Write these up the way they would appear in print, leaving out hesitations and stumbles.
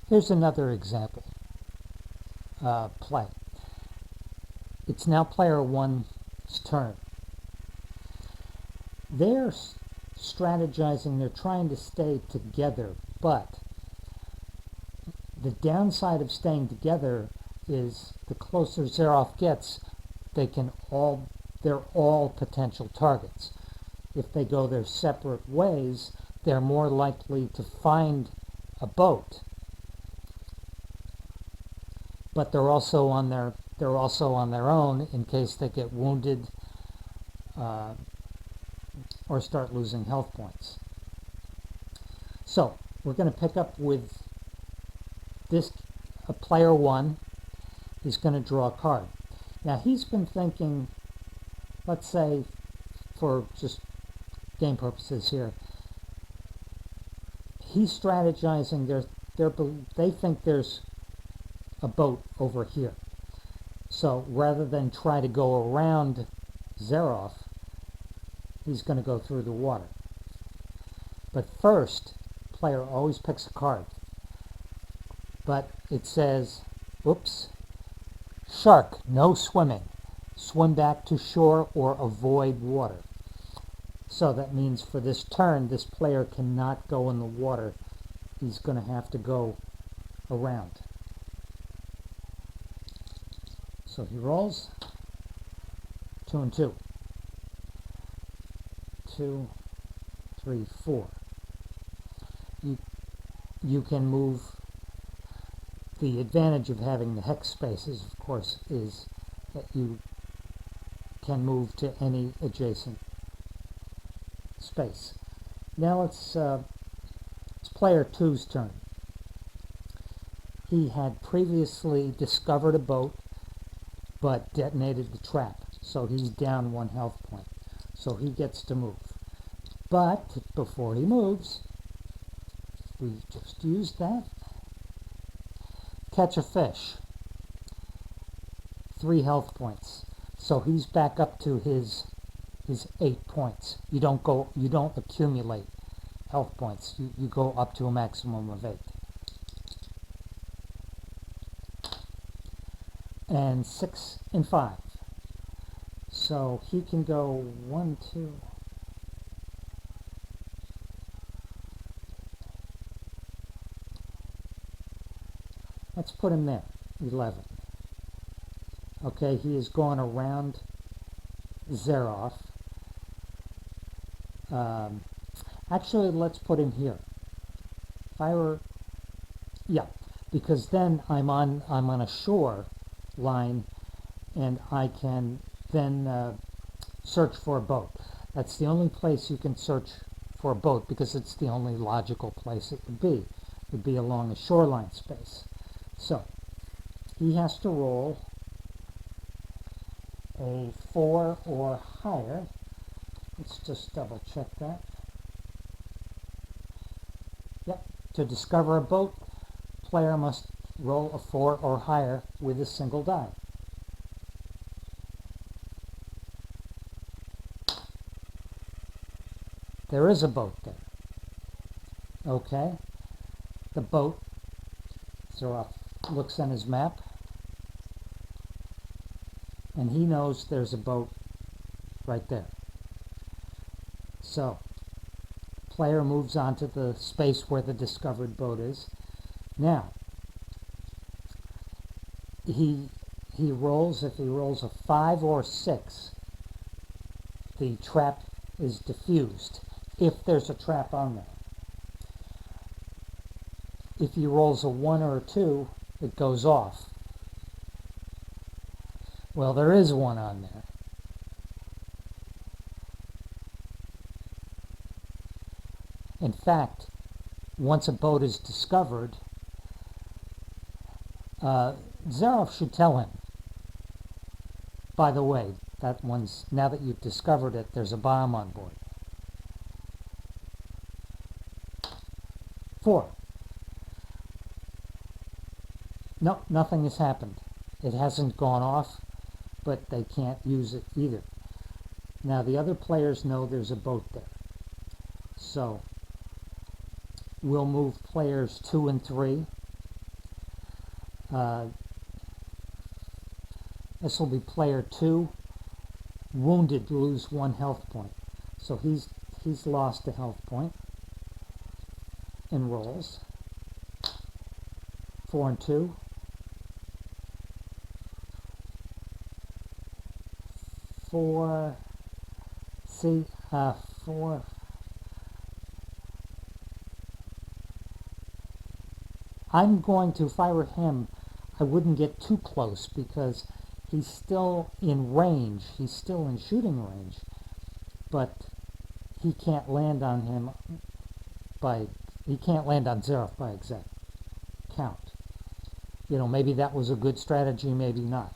Here's another example. Play. It's now player one's turn. They're strategizing, they're trying to stay together, but the downside of staying together is the closer Zeroff gets, they're all potential targets. If they go their separate ways, they're more likely to find a boat. But they're also on their own in case they get wounded or start losing health points. So we're going to pick up with this. Player one is going to draw a card. Now he's been thinking, let's say, for just game purposes here, he's strategizing. They think there's a boat over here. So rather than try to go around Zeroff, he's going to go through the water. But first, player always picks a card. But it says, oops, shark, no swimming. Swim back to shore or avoid water. So that means for this turn, this player cannot go in the water. He's going to have to go around. So he rolls 2 and 2. 2, 3, 4. You can move. The advantage of having the hex spaces, of course, is that you can move to any adjacent space. Now it's player two's turn. He had previously discovered a boat, but detonated the trap, so he's down 1 health point. So he gets to move. But before he moves, we just used that. Catch a fish. 3 health points. So he's back up to his 8 points. You don't accumulate health points. You go up to a maximum of 8. And 6 and 5. So he can go 1, 2. Let's put him there, 11. Okay, he has gone around Zeroff. Actually, let's put him here. If I were, yeah, because then I'm on a shore line, and I can then search for a boat. That's the only place you can search for a boat, because it's the only logical place it would be. It would be along a shoreline space. So he has to roll a 4 or higher. Let's just double check that. Yep. To discover a boat, player must roll a 4 or higher with a single die. There is a boat there. Okay. The boat, Zeroff looks on his map, and he knows there's a boat right there. So, player moves on to the space where the discovered boat is. Now, he rolls, if he rolls a 5 or 6, the trap is diffused, if there's a trap on there. If he rolls a 1 or a 2, it goes off. Well, there is one on there. In fact, once a boat is discovered, Zeroff should tell him, by the way, that one's, now that you've discovered it, there's a bomb on board. 4. No, nothing has happened. It hasn't gone off, but they can't use it either. Now the other players know there's a boat there. So we'll move players 2 and 3 Uh, this will be player 2. Wounded, lose 1 health point. So he's lost a health point and rolls. 4 and 2. 4. See, 4. I'm going to, if I were him, I wouldn't get too close because he's still in range. He's still in shooting range, but he can't land on him he can't land on Xeroth by exact count. You know, maybe that was a good strategy, maybe not.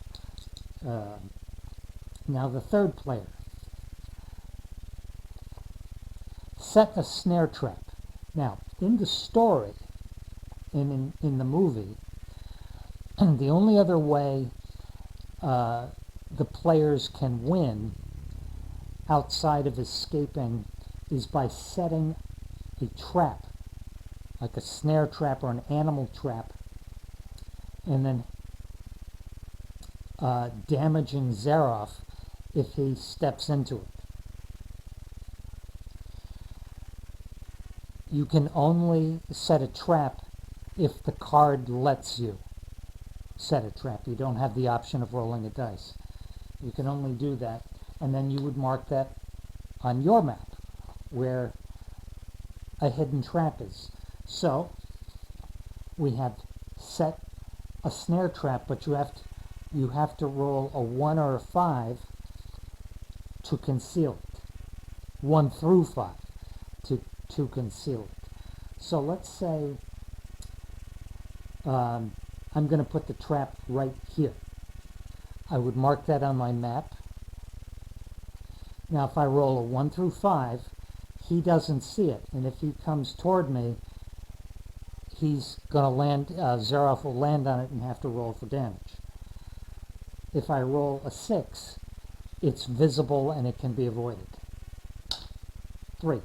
Now the third player. Set a snare trap. Now, in the story, in the movie, the only other way the players can win outside of escaping is by setting a trap, like a snare trap or an animal trap, and then damaging Xeroth if he steps into it. You can only set a trap if the card lets you set a trap. You don't have the option of rolling a dice. You can only do that, and then you would mark that on your map where a hidden trap is. So we have set a snare trap, but you have to roll a 1 or a 5 to conceal it. 1 through 5 to conceal it. So let's say I'm going to put the trap right here. I would mark that on my map. Now if I roll a 1 through 5, he doesn't see it, and if he comes toward me, he's going to land, Xeroth will land on it and have to roll for damage. If I roll a 6, it's visible and it can be avoided. 3.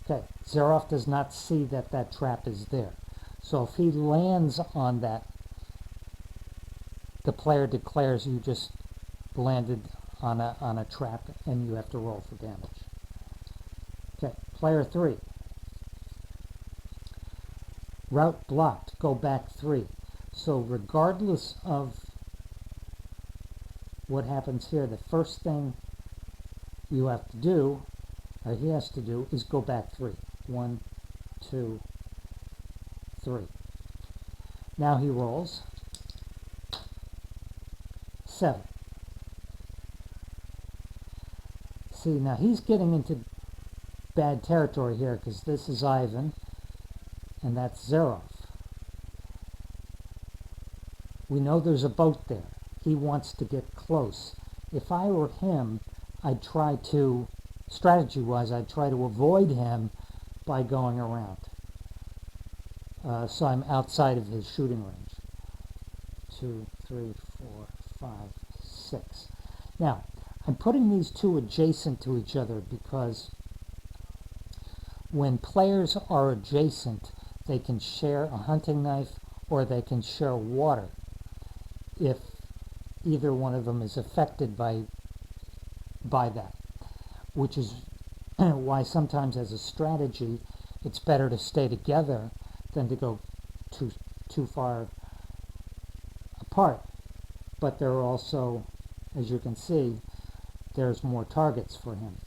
Okay, Xeroth does not see that that trap is there. So if he lands on that, the player declares you just landed on a trap and you have to roll for damage. Okay, player 3. Route blocked, go back 3. So regardless of what happens here, the first thing you have to do, or he has to do, is go back 3. 1, 2, 3. Now he rolls 7. See, now he's getting into bad territory here because this is Ivan and that's Xeroth. We know there's a boat there. He wants to get close. If I were him, I'd try to, strategy-wise, I'd try to avoid him by going around. So I'm outside of his shooting range. 2, 3, 4, 5, 6. Now, I'm putting these two adjacent to each other because when players are adjacent, they can share a hunting knife or they can share water if either one of them is affected by that, which is why sometimes as a strategy it's better to stay together than to go too far apart. But there are also, as you can see, there's more targets for him.